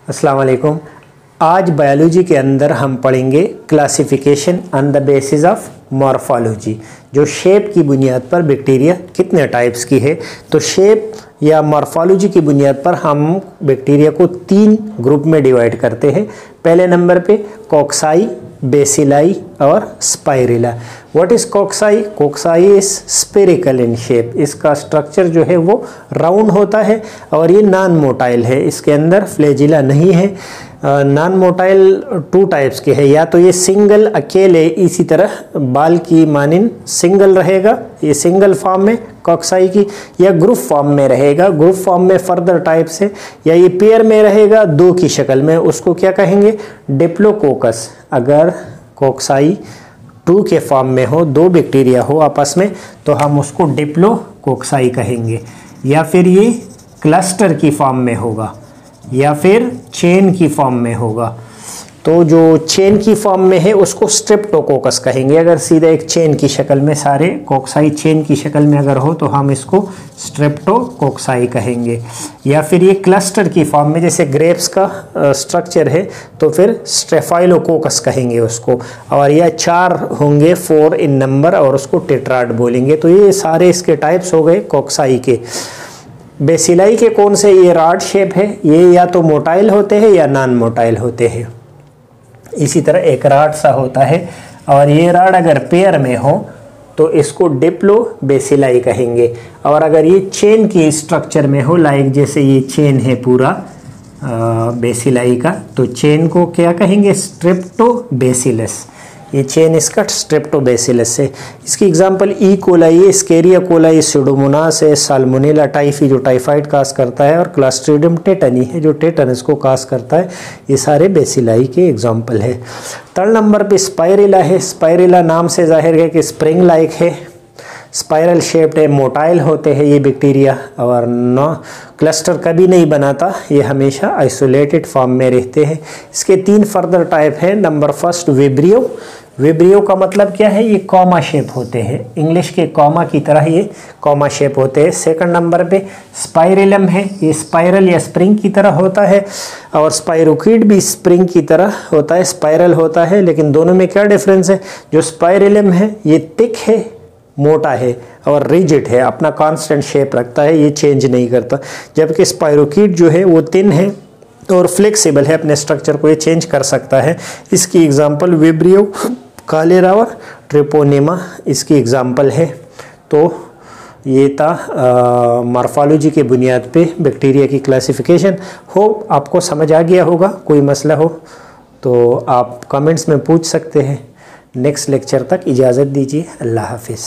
अस्सलाम वालेकुम। आज बायोलॉजी के अंदर हम पढ़ेंगे classification on the basis of morphology. जो शेप की बुनियाद पर बैक्टीरिया कितने टाइप्स की है, तो शेप या मॉर्फोलॉजी की बुनियाद पर हम बैक्टीरिया को 3 ग्रुप में डिवाइड करते हैं। पहले नंबर पे कॉक्साई, बेसिलाई और spirilla. What is cocci? Cocci is spherical in shape. इसका स्ट्रक्चर जो है वो राउंड होता है और ये नॉन मोटाइल है। इसके अंदर फ्लैजिला नहीं है। नॉन मोटाइल 2 टाइप्स के है, या तो ये सिंगल अकेले इसी तरह बाल की मानिन सिंगल रहेगा, ये सिंगल फॉर्म में कॉक्साई की, या ग्रुप फॉर्म में रहेगा। ग्रुप फॉर्म में फर्दर टाइप्स है, या ये पेयर में रहेगा 2 की शक्ल में, उसको क्या कहेंगे? डिप्लोकोकस। अगर कॉक्साई 2 के फॉर्म में हो, 2 बैक्टीरिया हो आपस में, तो हम उसको डिप्लोकोक्साई कहेंगे। या फिर ये क्लस्टर की फॉर्म में होगा, या फिर चेन की फॉर्म में होगा। तो जो चेन की फॉर्म में है उसको स्ट्रेप्टोकोकस कहेंगे। अगर सीधा एक चेन की शक्ल में सारे कॉक्साई चेन की शक्ल में अगर हो तो हम इसको स्ट्रेप्टोकोक्साई कहेंगे। या फिर ये क्लस्टर की फॉर्म में, जैसे ग्रेप्स का स्ट्रक्चर है, तो फिर स्टेफाइलोकोकस कहेंगे उसको। और यह 4 होंगे, 4 इन नंबर, और उसको टेट्राड बोलेंगे। तो ये सारे इसके टाइप्स हो गए कॉक्साई के। बेसिलाई के कौन से? ये रॉड शेप है, ये या तो मोटाइल होते हैं या नॉन मोटाइल होते हैं। इसी तरह एक रॉड सा होता है, और ये रॉड अगर पेयर में हो तो इसको डिप्लो बेसिलाई कहेंगे। और अगर ये चेन की स्ट्रक्चर में हो, लाइक जैसे ये चेन है पूरा बेसिलाई का, तो चेन को क्या कहेंगे? स्ट्रेप्टोबेसिलस। ये चेन इसका स्ट्रेप्टोबेसिलस है। इसकी एग्जांपल ई कोलाई है, स्केरिया कोलाई, स्यूडोमोनास है, साल्मोनेला टाइफी जो टाइफाइड काज करता है, और क्लस्ट्रीडियम टेटनी है जो टेटनस को काज करता है। ये सारे बेसिलाई के एग्जांपल है। 3rd नंबर पे स्पाइरेला है। स्पाइरेला नाम से जाहिर है कि स्प्रिंग लाइक है, स्पाइरल शेप्ड है, मोटाइल होते हैं ये बैक्टीरिया, और नो क्लस्टर कभी नहीं बनाता, ये हमेशा आइसोलेटेड फॉर्म में रहते हैं। इसके 3 फर्दर टाइप हैं। Number 1 vibrio. विब्रियो का मतलब क्या है? ये कॉमा शेप होते हैं, इंग्लिश के कॉमा की तरह ये कॉमा शेप होते हैं। 2nd नंबर पे स्पाइरेलम है, ये स्पाइरल या स्प्रिंग की तरह होता है, और स्पाइरोकीड भी स्प्रिंग की तरह होता है, स्पाइरल होता है। लेकिन दोनों में क्या डिफरेंस है? जो स्पाइरेलम है ये थिक है, मोटा है, और रिजिड है, अपना कांस्टेंट शेप रखता है, ये चेंज नहीं करता। जबकि स्पाइरोकीड जो है वो थिन है और फ्लेक्सिबल है, अपने स्ट्रक्चर को ये चेंज कर सकता है। इसकी एग्जांपल विब्रियो, कालेरा और ट्रिपोनेमा इसकी एग्जांपल है। तो ये था मॉर्फोलॉजी के बुनियाद पे बैक्टीरिया की क्लासिफिकेशन। होप आपको समझ आ गया होगा। कोई मसला हो तो आप कमेंट्स में पूछ सकते हैं। नेक्स्ट लेक्चर तक इजाज़त दीजिए। अल्लाह हाफिज़।